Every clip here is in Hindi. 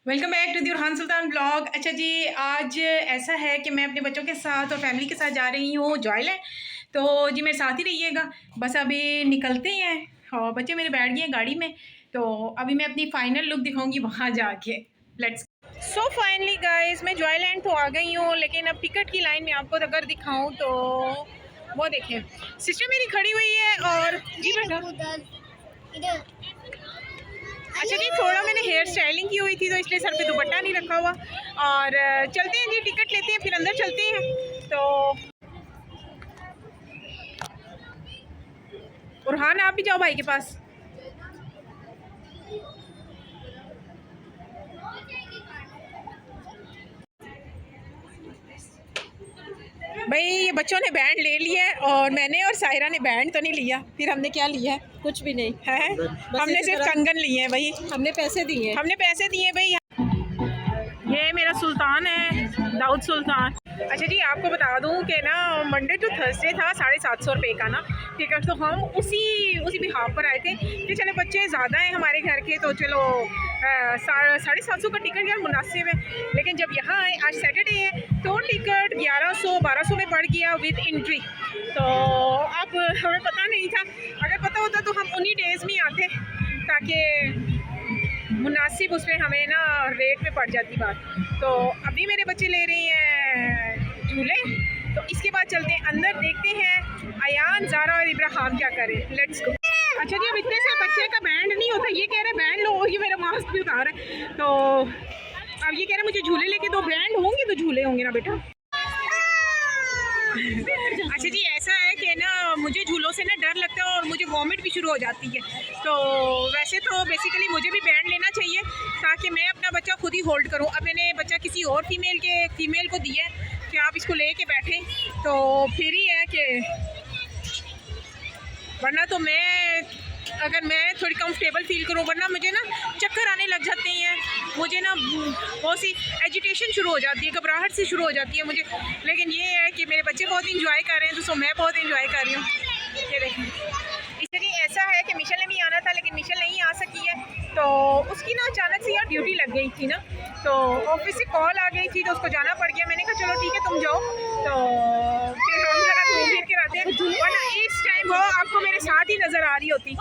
Welcome back to the Burhan Sultan blog. अच्छा जी, आज ऐसा है कि मैं अपने बच्चों के साथ और फैमिली के साथ जा रही हूँ जॉयलैंड। तो जी मेरे साथ ही रहिएगा। बस अभी निकलते हैं और बच्चे मेरे बैठ गए हैं गाड़ी में। तो अभी मैं अपनी फ़ाइनल लुक दिखाऊंगी वहाँ जाके। लेट्स सो फाइनली गाइस, मैं जॉयलैंड तो आ गई हूँ, लेकिन अब टिकट की लाइन में आपको अगर दिखाऊँ तो वो देखें, सिस्टर मेरी खड़ी हुई है और जी बेटा। अच्छा जी, थोड़ा मैंने हेयर स्टाइलिंग की हुई थी तो इसलिए सर पे दुपट्टा नहीं रखा हुआ। और चलते हैं जी, टिकट लेते हैं फिर अंदर चलते हैं। तो बुरहान आप भी जाओ भाई के पास। भाई ये बच्चों ने बैंड ले लिया है और मैंने और सायरा ने बैंड तो नहीं लिया। फिर हमने क्या लिया है? कुछ भी नहीं है, हमने सिर्फ कंगन लिए हैं भाई। हमने पैसे दिए भाई। ये मेरा सुल्तान है, दाऊद सुल्तान। अच्छा जी, आपको बता दूं कि ना मंडे टू थर्सडे था 750 रुपये का ना टिकट। तो हम उसी बिहाफ पर आए थे कि चलो बच्चे ज़्यादा हैं हमारे घर के, तो चलो 750 का टिकट यार मुनासिब है। लेकिन जब यहाँ आए, आज सैटरडे है, तो टिकट 1100-1200 में पड़ गया विद एंट्री। तो अब हमें पता नहीं था, अगर पता होता तो हम उन्हीं डेज़ में आते ताकि मुनासिब उसमें हमें ना रेट में पड़ जाती बात। तो अभी मेरे बच्चे ले रही हैं झूले, तो इसके बाद चलते हैं अंदर, देखते हैं अयान, ज़ारा और इब्राहिम क्या करें। Let's go. अच्छा जी, अब इतने से बच्चे का बैंड नहीं होता, ये कह रहे बैंड लो, ये मेरा मास्क भी उतार है। तो अब ये कह रहे मुझे झूले लेके दो, बैंड होंगे तो झूले होंगे ना बेटा। अच्छा जी, ऐसा है कि ना मुझे झूलों से ना डर लगता है और मुझे वॉमिट भी शुरू हो जाती है। तो वैसे तो बेसिकली मुझे भी बैंड लेना चाहिए ताकि मैं अपना बच्चा खुद ही होल्ड करूं। अब मैंने बच्चा किसी और फीमेल को दिया है कि आप इसको लेके बैठें, तो फिर ही है कि, वरना तो अगर मैं थोड़ी कंफर्टेबल फील करूं, वरना मुझे ना चक्कर आने लग जाते हैं, मुझे ना बहुत सी एजिटेशन शुरू हो जाती है, घबराहट सी शुरू हो जाती है मुझे। लेकिन ये है कि मेरे बच्चे बहुत इंजॉय कर रहे हैं, तो सो मैं बहुत इंजॉय कर रही हूँ। ये देखें, इसलिए ऐसा है कि मिशेल ने भी आना था लेकिन मिशेल नहीं आ सकी है। तो उसकी ना अचानक से यार ड्यूटी लग गई थी ना, तो ऑफिस से कॉल आ गई थी तो उसको जाना पड़ गया। मैंने कहा चलो ठीक है तुम जाओ, तो फिर हम जरा घूम फिर के आते हैं, वरना इस टाइम वो आपको मेरे साथ ही नज़र आ रही होती।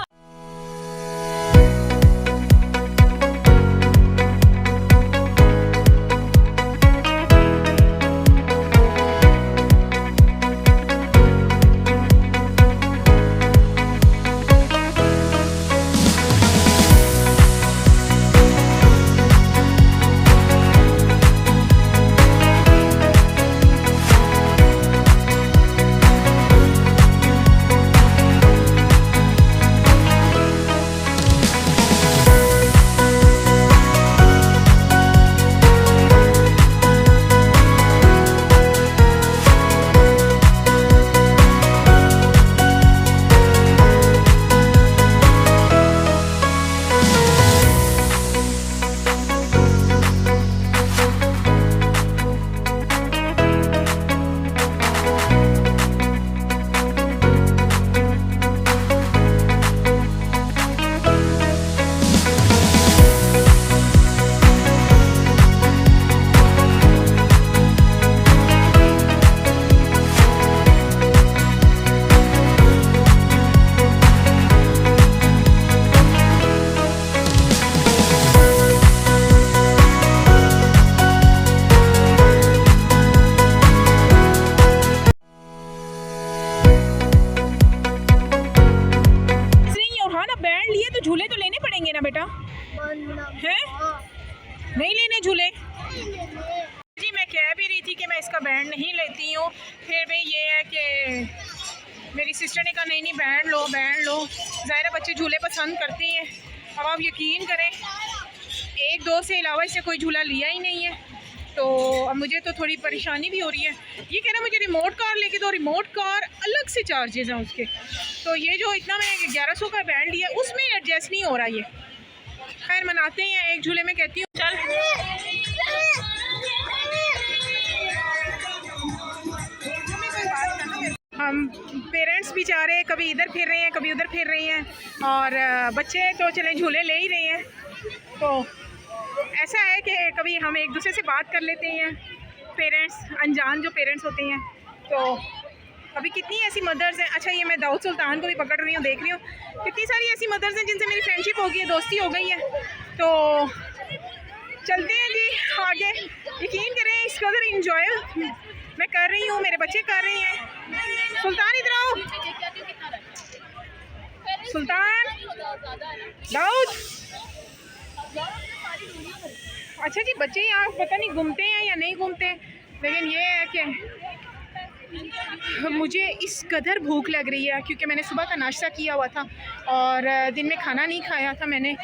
झूले तो लेने पड़ेंगे ना बेटा, हैं? नहीं लेने झूले? जी मैं कह भी रही थी कि मैं इसका बैंड नहीं लेती हूँ, फिर भी ये है कि मेरी सिस्टर ने कहा नहीं नहीं बैंड लो बैंड लो। ज़ाहिर बच्चे झूले पसंद करते हैं। अब आप यकीन करें, एक दो से अलावा इससे कोई झूला लिया ही नहीं है। तो अब मुझे तो थोड़ी परेशानी भी हो रही है। ये कह रहा मुझे रिमोट कार लेके दो, रिमोट कार अलग से चार्जेस हैं उसके। तो ये जो इतना मैंने 1100 का बैंड लिया उसमें एडजस्ट नहीं हो रहा। ये खैर मनाते हैं, एक झूले में कहती हूँ चल। हम पेरेंट्स भी जा रहे हैं, कभी इधर फिर रहे हैं कभी उधर फिर रहे हैं, और बच्चे तो चले झूले ले ही रहे हैं। तो ऐसा है कि कभी हम एक दूसरे से बात कर लेते हैं, पेरेंट्स, अनजान जो पेरेंट्स होते हैं। तो अभी कितनी ऐसी मदर्स हैं। अच्छा, ये मैं दाऊद सुल्तान को भी पकड़ रही हूँ, देख रही हूँ कितनी सारी ऐसी मदर्स हैं जिनसे मेरी फ्रेंडशिप हो गई है, दोस्ती हो गई है। तो चलते हैं जी आगे। यकीन करें इस कदर इंजॉय मैं कर रही हूँ, मेरे बच्चे कर रहे हैं। सुल्तान इधर आओ, सुल्तान, दाऊद। अच्छा जी, बच्चे यहाँ पता नहीं घूमते हैं या नहीं घूमते, लेकिन ये है कि मुझे इस कदर भूख लग रही है क्योंकि मैंने सुबह का नाश्ता किया हुआ था और दिन में खाना नहीं खाया था मैंने,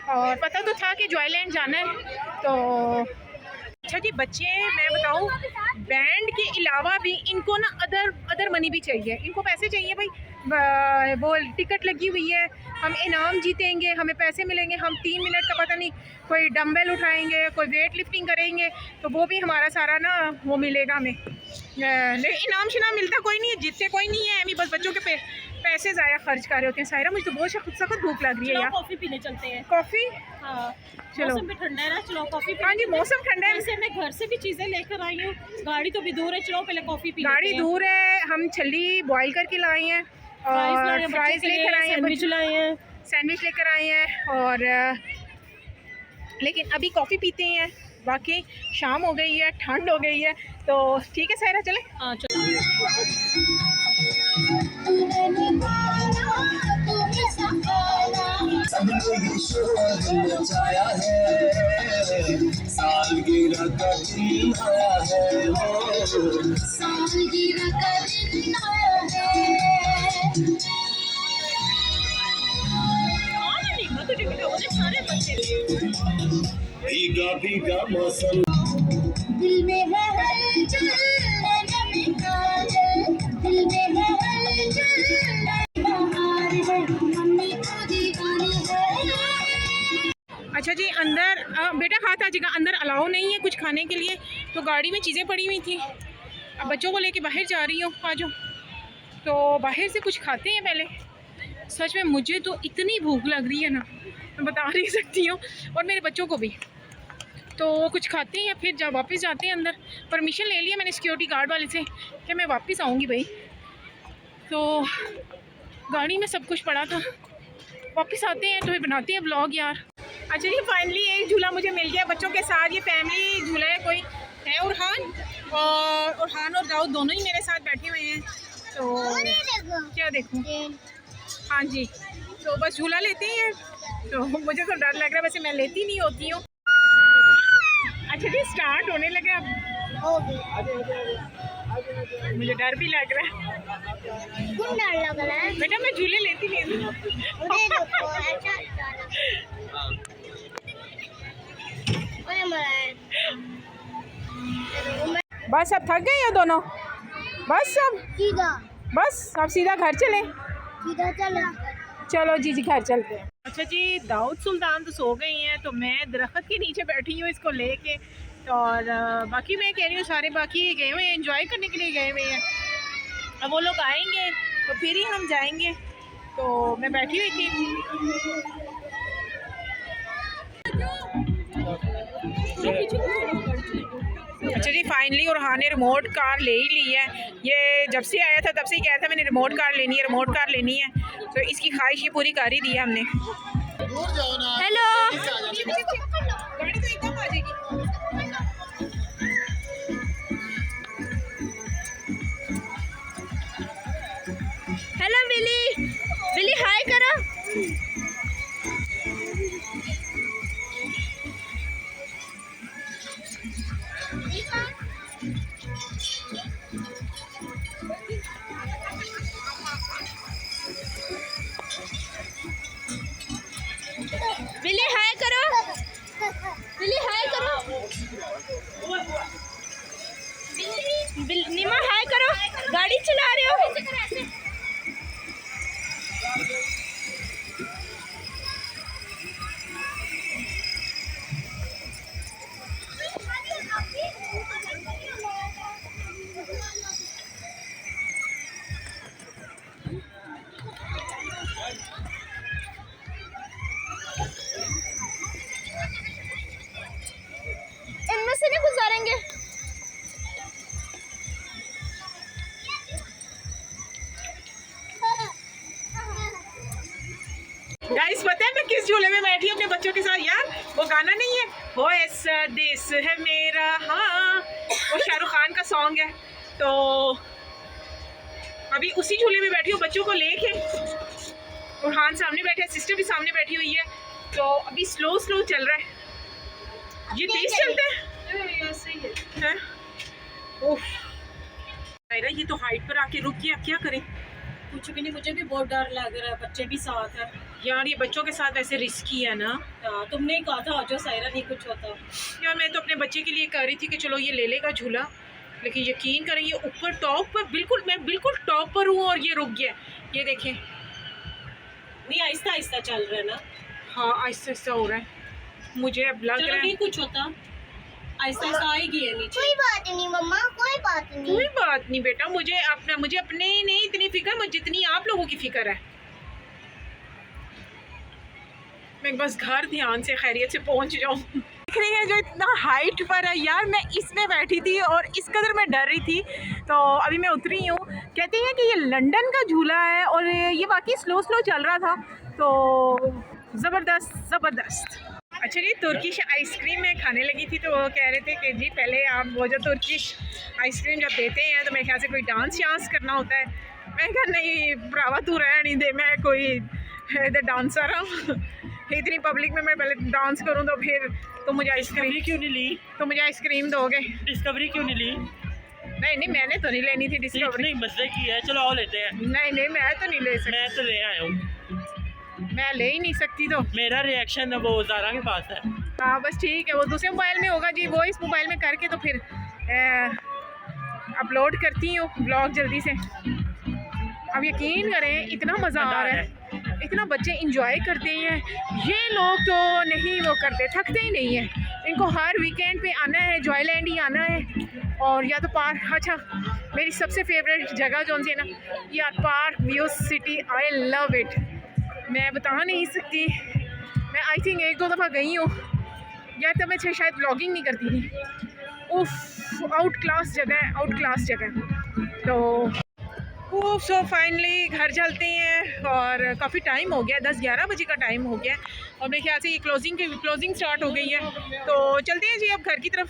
और पता तो था कि जॉयलैंड जाना है। तो अच्छा जी, बच्चे मैं बताऊँ, बैंड के अलावा भी इनको ना अदर मनी भी चाहिए, इनको पैसे चाहिए भाई। वो टिकट लगी हुई है, हम इनाम जीतेंगे, हमें पैसे मिलेंगे, हम 3 मिनट का पता नहीं कोई डंबल उठाएंगे, कोई वेट लिफ्टिंग करेंगे, तो वो भी हमारा सारा ना वो मिलेगा हमें। लेकिन इनाम शिनाम मिलता कोई नहीं है, जीतते कोई नहीं है, अभी बस बच्चों के पैसे ज़ाया खर्च कर रहे होते हैं। सायरा, मुझे तो बहुत सख्त भूख लग रही है यार। कॉफ़ी पीने चलते हैं। कॉफ़ी? हाँ, चलो, मौसम भी ठंडा है ना, चलो कॉफ़ी। हाँ जी, मौसम ठंडा है। वैसे मैं घर से भी चीज़ें लेकर आई हूँ, गाड़ी तो भी दूर है, चलो पहले कॉफ़ी पी लेते हैं। गाड़ी दूर है, हम छली बॉयल करके लाए हैं और फ्राइज लेकर आए हैं, सैंडविच लाए हैं, सैंडविच लेकर आए हैं, और लेकिन अभी कॉफ़ी पीते हैं। बाकी शाम हो गई है, ठंड हो गई है, तो ठीक है सायरा, चले। हाँ चलो। सालगिरह का दिन आया है, सालगिरह का दिन आया है। सारे बच्चे भीगा भीगा मौसम, दिल में है हलचल, नैनों में काजल, दिल में है हलचल, बहार है, हमने तो दीवानी है। अच्छा जी, अंदर बेटा हाथ आ जाएगा, अंदर अलाउ नहीं है कुछ खाने के लिए, तो गाड़ी में चीज़ें पड़ी हुई थी, अब बच्चों को लेके बाहर जा रही हूँ, आ जाओ। तो बाहर से कुछ खाते हैं पहले। सच में मुझे तो इतनी भूख लग रही है ना, मैं बता नहीं सकती हूँ, और मेरे बच्चों को भी। तो कुछ खाते हैं, फिर जब वापस जाते हैं अंदर। परमिशन ले लिया मैंने सिक्योरिटी गार्ड वाले से कि मैं वापस आऊँगी भाई। तो गाड़ी में सब कुछ पड़ा था, वापस आते हैं तो फिर बनाते हैं व्लॉग यार। अच्छा जी, फाइनली एक झूला मुझे मिल गया बच्चों के साथ। ये फैमिली झूला है, कोई है उरहान और दाऊद दोनों ही मेरे साथ बैठे हुए हैं। तो क्या देखूं, हाँ जी, तो बस झूला लेते हैं। तो मुझे तो डर लग रहा है, वैसे मैं लेती नहीं होती हूँ। अच्छा जी, स्टार्ट होने लगे अब, मुझे डर भी लग रहा है। डर लग रहा है बेटा, मैं झूले लेती नहीं हूँ। बस अब थक गए हो दोनों, बस अब सीधा घर चले। चलो जी घर चलते हैं। अच्छा जी, दाऊद सुल्तान तो सो गई हैं, तो मैं दरख्त के नीचे बैठी हूँ इसको लेके, और बाकी मैं कह रही हूँ सारे बाकी गए हुए हैं, एंजॉय करने के लिए गए हुए हैं। अब वो लोग आएंगे तो फिर ही हम जाएंगे, तो मैं बैठी हुई थी। अच्छा जी, फाइनली उरहान ने रिमोट कार ले ही ली है। ये जब से आया था तब से ही कहा था मैंने रिमोट कार लेनी है, तो इसकी ख्वाहिश ये पूरी कर ही दी है हमने। हेलो, गाड़ी तो एकदम आ जाएगी। हेलो बिली हाय करो। बिली हाय करो, निमा हाय करो। गाड़ी चला रहे हो? बैठी हूँ अपने बच्चों के साथ। यार वो गाना नहीं है, वो ऐसा देश है मेरा, हाँ वो शाहरुख खान का सॉन्ग है। तो अभी उसी झूले में बैठी हूँ बच्चों को लेके, और हान सामने बैठे हैं, सिस्टर भी सामने बैठी हुई है। तो अभी स्लो स्लो चल रहा है, ये तेज चलते हैं। हैं? ओह ये तो हाइट पर आके रुक गया, क्या करें? कुछ भी नहीं, मुझे भी बहुत डर लग रहा है, बच्चे भी साथ है। यार ये बच्चों के साथ वैसे रिस्की है ना। तुमने ही कहा था जो सायरा नहीं कुछ होता। यार मैं तो अपने बच्चे के लिए कह रही थी कि चलो ये ले लेगा झूला, लेकिन यकीन करें ये ऊपर टॉप पर बिल्कुल, मैं बिल्कुल टॉप पर हूँ और ये रुक गया। ये देखें, नहीं आहिस्ता आहिस्ता चल रहा है ना। हाँ आहिस्ता आहिस्ता हो रहा है, मुझे अब लग चलो रहा है। नहीं कुछ होता, आहिस्ता आहिस्ता आएगी है नीचे। कोई बात नहीं मम्मा, कोई बात नहीं। कोई बात नहीं बेटा, मुझे अपने नहीं इतनी फिक्र, मुझे जितनी आप लोगों की फिक्र है। मैं बस घर ध्यान से खैरियत से पहुंच जाऊं। देख रही है जो इतना हाइट पर है यार, मैं इसमें बैठी थी और इस कदर मैं डर रही थी। तो अभी मैं उतरी हूँ। कहते हैं कि ये लंदन का झूला है और ये वाकई स्लो स्लो चल रहा था, तो ज़बरदस्त ज़बरदस्त। अच्छा जी, तुर्किश आइसक्रीम मैं खाने लगी थी, तो वो कह रहे थे कि जी पहले आप वो जो तुर्किश आइसक्रीम जब देते हैं तो मेरे ख्याल से कोई डांस शांस करना होता है। मैं कहा नहीं भरावा तू रह नहीं दे, मैं कोई इधर डांसर हूँ, इतनी पब्लिक में मैं पहले डांस करूँ तो फिर तो मुझे आइसक्रीम क्यों नहीं ली? तो मुझे आइसक्रीम दोगे? डिस्कवरी क्यों नहीं ली? नहीं मैंने तो नहीं लेनी थी डिस्कवरी। नहीं मजे की है, चलो आओ लेते हैं। नहीं मैं तो नहीं ले सकती, मैं तो ले आया हूँ। मैं ले ही नहीं सकती। तो मेरा रिएक्शन वो ज़ारा के पास है। हाँ बस ठीक है, वो दूसरे मोबाइल में होगा जी, वो इस मोबाइल में करके तो फिर अपलोड करती हूँ ब्लॉग जल्दी से। अब यकीन करें इतना मज़ा आ रहा है, इतना बच्चे इंजॉय करते हैं। ये लोग तो नहीं वो करते, थकते ही नहीं हैं। इनको हर वीकेंड पे आना है, जॉयलैंड ही आना है, और या तो पार्क। अच्छा मेरी सबसे फेवरेट जगह जो सी है ना, यार park view city, I love it. मैं बता नहीं सकती, मैं आई थिंक एक दो दफ़ा गई हूँ यार, तब मैं शायद व्लॉगिंग नहीं करती थी। उफ आउट क्लास जगह है, आउट क्लास जगह। तो सो फाइनली घर चलते हैं, और काफ़ी टाइम हो गया, 10-11 बजे का टाइम हो गया, और मेरे ख्याल से ये क्लोजिंग स्टार्ट हो गई है। तो चलते हैं जी अब घर की तरफ।